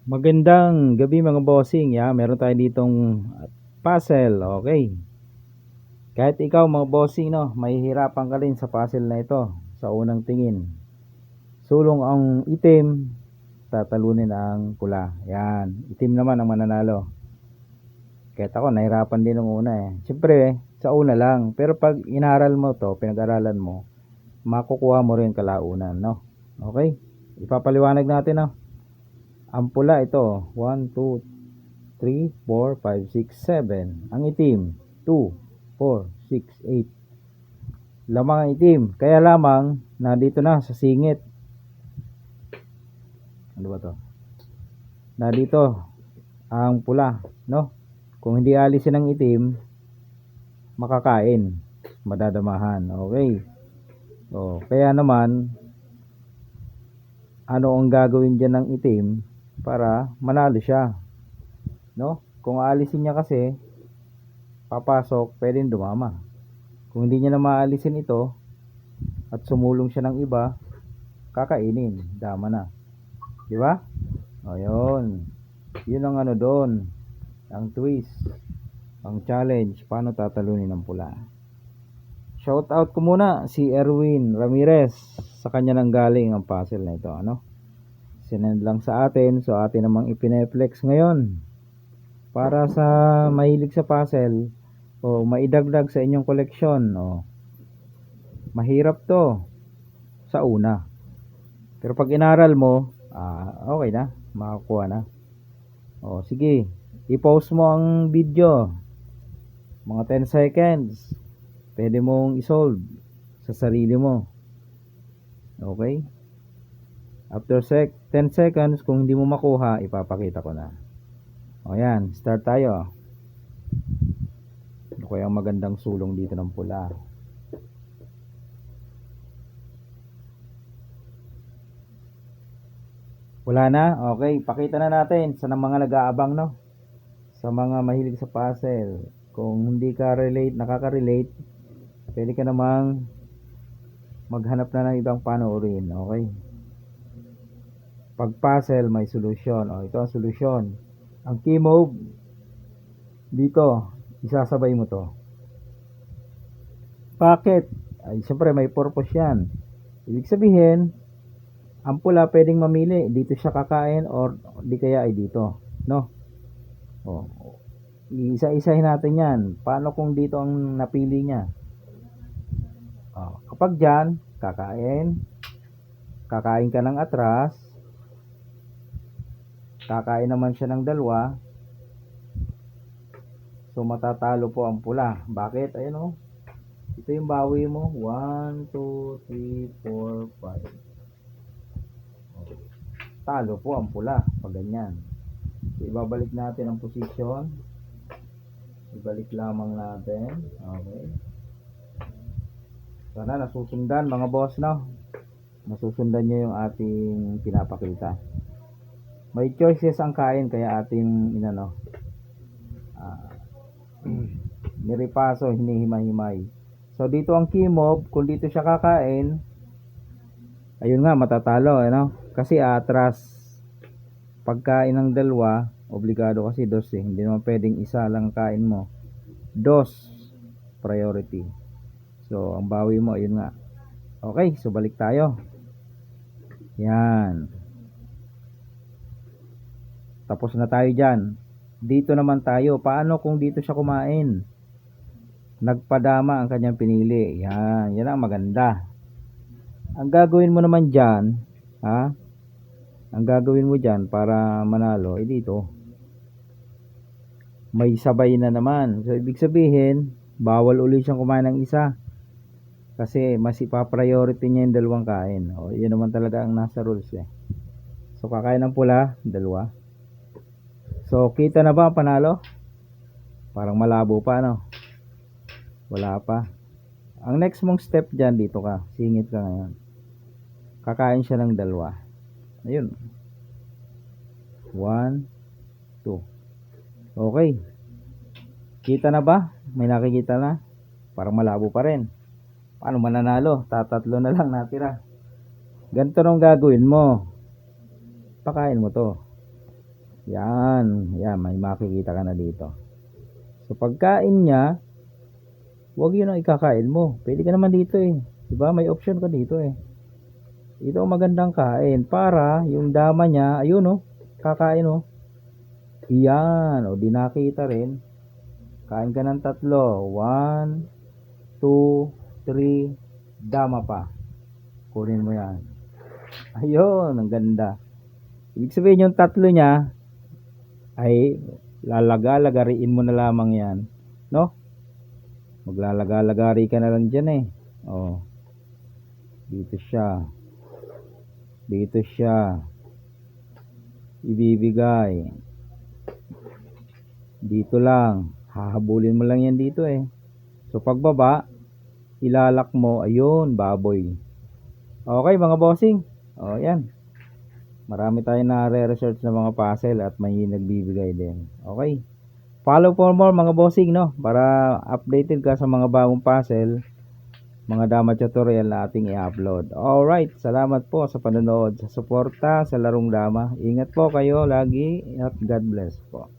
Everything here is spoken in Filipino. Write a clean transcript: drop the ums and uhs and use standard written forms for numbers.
Magandang gabi mga bossing, meron tayo ditong puzzle, okay. Kahit ikaw mga bossing, no, mahihirapan ka rin sa puzzle na ito sa unang tingin. Sulong ang itim, tatalunin ang pula. Yan, itim naman ang mananalo. Kahit ako, nahirapan din nung una eh. Siyempre, sa una lang. Pero pag inaral mo to, pinag-aralan mo, makukuha mo rin kalaunan, no? Okay? Ipapaliwanag natin, no? Ang pula ito, 1, 2, 3, 4, 5, 6, 7. Ang itim, 2, 4, 6, 8. Lamang ang itim. Kaya lamang, nandito na sa singit. Ano ba to? Nandito, ang pula, no? Kung hindi alisin ang itim, makakain. Madadamahan. Okay. O, kaya naman, ano ang gagawin dyan ng itim para manalo siya? No? Kung aalisin niya kasi, papasok, pwedeng dumama. Kung hindi niya na maalisin ito at sumulong siya ng iba, kakainin, dama na. Di ba? O yun. Yun ang ano doon. Ang twist. Ang challenge. Paano tatalunin ng pula. Shout out ko muna si Erwin Ramirez. Sa kanya nang galing ang puzzle na ito. Ano? Sinend lang sa atin. So atin namang ipineflex ngayon. Para sa mahilig sa puzzle. O maidagdag sa inyong koleksyon. O mahirap to sa una. Pero pag inaral mo, okay na, makakuha na. O sige, i-pause mo ang video. Mga 10 seconds. Pwede mong isolve sa sarili mo. Okay? After 10 seconds, kung hindi mo makuha, ipapakita ko na. O yan, start tayo. Ano kaya ang magandang sulong dito ng pula? Wala na? Okay, pakita na natin sa mga nag-aabang, no? Sa mga mahilig sa puzzle. Kung hindi ka nakaka-relate, pwede ka namang maghanap na ng ibang panoorin. Okay? Pag puzzle, may solusyon. O, ito ang solusyon. Ang key move, dito, isasabay mo to. Bakit? Ay, siyempre may purpose yan. Ibig sabihin, ang pula pwedeng mamili. Dito siya kakain or di kaya ay dito. No? O, isa-isahin natin yan. Paano kung dito ang napili niya? O, kapag dyan, kakain ka ng atras, kakain naman siya ng dalawa, so matatalo po ang pula. Bakit? Ayun o, ito yung bawi mo. 1, 2, 3, 4, 5. Talo po ang pula pag ganyan. So, ibabalik natin ang posisyon. Ibalik lamang natin. Okay. Sana nasusundan mga boss, no? Nasusundan nyo yung ating pinapakita. May choices ang kain, kaya ating inano, niripaso, hinihimay-himay. So dito ang key move, kung dito siya kakain, ayun nga, matatalo, ano? Kasi atras. Pagkain ng dalawa, obligado kasi dos eh. Hindi naman pwedeng isa lang kain mo. Dos, priority. So ang bawi mo, ayun nga. Okay, so balik tayo. Yan. Tapos na tayo dyan. Dito naman tayo. Paano kung dito siya kumain? Nagpadama ang kanyang pinili. Yan. Yan ang maganda. Ang gagawin mo naman dyan, ang gagawin mo dyan para manalo, dito. May sabay na naman. So, ibig sabihin, bawal ulit siyang kumain ng isa. Kasi mas ipa-priority niya yung dalawang kain. O, yun naman talaga ang nasa rules eh. So, kakain ng pula, dalawa. So, kita na ba ang panalo? Parang malabo pa, no? Wala pa. Ang next mong step dyan, dito ka. Singit ka ngayon. Kakain siya ng dalawa. Ayun. 1, 2. Okay. Kita na ba? May nakikita na? Parang malabo pa rin. Paano mananalo? Tatatlo na lang natira. Ganito nung gagawin mo. Pakain mo to. Yan, yan, may makikita ka na dito. So pagkain niya, huwag yun ang ikakain mo. Pwede ka naman dito eh. 'Di ba? May option ka dito eh. Ito ang magandang kain para yung dama niya, ayun oh, kakain oh. Iyan, o di nakita rin. Kain ka ng tatlo. 1, 2, 3, dama pa. Kunin mo yan. Ayun, ang ganda. Ibig sabihin yung tatlo niya ay lalaga-lagariin mo na lamang yan. No? Maglalaga-lagari ka na lang dyan eh. Oh, dito siya. Dito siya. Ibibigay. Dito lang. Hahabulin mo lang yan dito eh. So pagbaba, ilalak mo. Ayun, baboy. Okay mga bossing. Oh, yan. Marami tayong na-research na mga puzzle at may nagbibigay din. Okay. Follow for more mga bossing, no? Para updated ka sa mga bagong puzzle, mga dama tutorial na ating i-upload. Alright, salamat po sa panonood, sa suporta sa larong dama. Ingat po kayo lagi at God bless po.